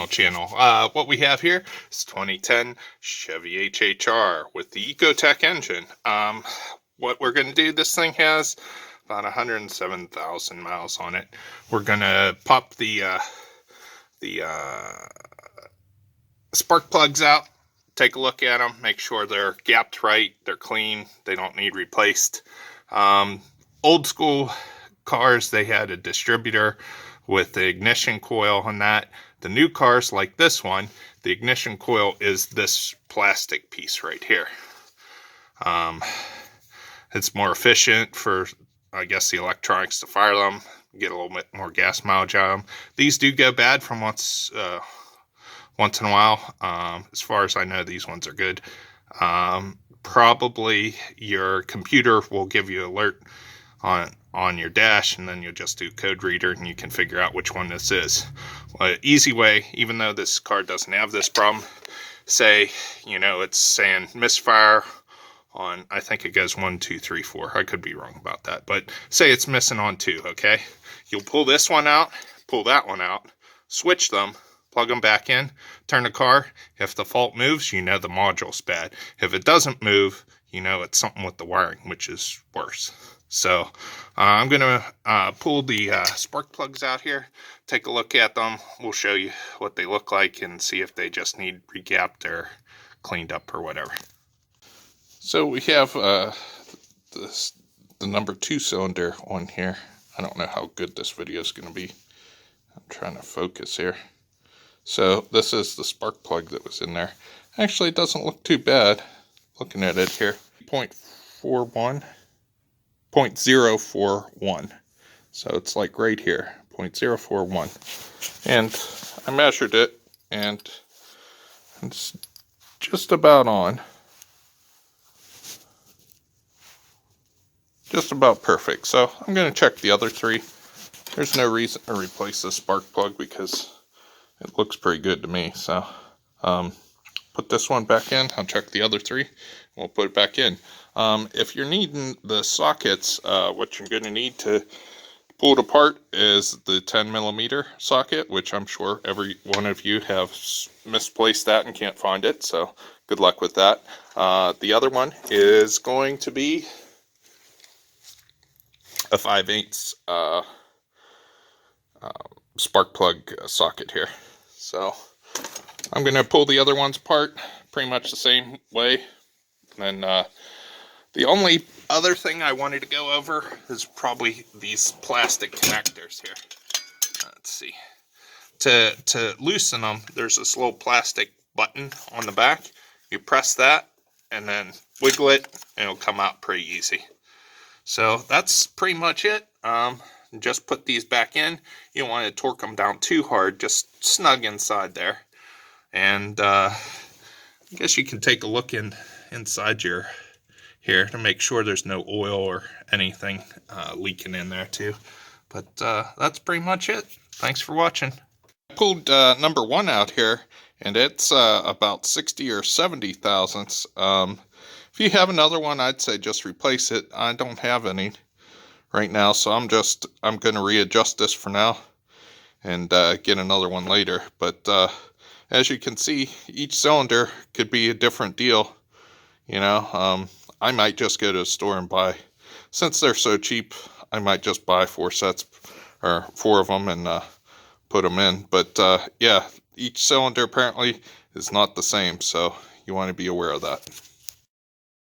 channel. What we have here is 2010 Chevy HHR with the Ecotech engine. What we're going to do, this thing has about 107,000 miles on it. We're going to pop the spark plugs out, take a look at them, make sure they're gapped right, they're clean, they don't need replaced. Old school cars, they had a distributor with the ignition coil on that. The new cars like this one, the ignition coil is this plastic piece right here. It's more efficient for, I guess, the electronics to fire them, get a little bit more gas mileage out of them. These do go bad from once in a while. As far as I know, these ones are good. Probably your computer will give you an alert on your dash, and then you'll just do code reader and you can figure out which one this is. Well, easy way, even though this car doesn't have this problem, say, you know, it's saying misfire on, I think it goes 1, 2, 3, 4. I could be wrong about that, but say it's missing on 2, okay? You'll pull this one out, pull that one out, switch them, plug them back in, turn the car. If the fault moves, you know the module's bad. If it doesn't move, you know it's something with the wiring, which is worse. So I'm going to pull the spark plugs out here, take a look at them. We'll show you what they look like and see if they just need regapped or cleaned up or whatever. So we have the number 2 cylinder on here. I don't know how good this video is going to be. I'm trying to focus here. So this is the spark plug that was in there. Actually, it doesn't look too bad looking at it here. 0.41. So it's like right here, 0.041. And I measured it, and it's just about on. Just about perfect. So I'm going to check the other 3. There's no reason to replace the spark plug because it looks pretty good to me. So put this one back in. I'll check the other 3. We'll put it back in. If you're needing the sockets, what you're going to need to pull it apart is the 10mm socket, which I'm sure every one of you have misplaced that and can't find it. So good luck with that. The other one is going to be a 5/8 spark plug socket here. So I'm going to pull the other ones apart pretty much the same way. And the only other thing I wanted to go over is probably these plastic connectors here. Let's see. To loosen them, there's this little plastic button on the back. You press that and then wiggle it and it'll come out pretty easy. So that's pretty much it. Just put these back in. You don't want to torque them down too hard, just snug inside there. And I guess you can take a look inside your here to make sure there's no oil or anything leaking in there too. But that's pretty much it. Thanks for watching. I pulled number 1 out here, and it's about 60 or 70 thousandths. If you have another one, I'd say just replace it. I don't have any right now, so I'm going to readjust this for now and get another one later. But as you can see, each cylinder could be a different deal. You know, I might just go to a store and buy, since they're so cheap, I might just buy 4 sets or 4 of them and put them in. But yeah, each cylinder apparently is not the same, so you want to be aware of that.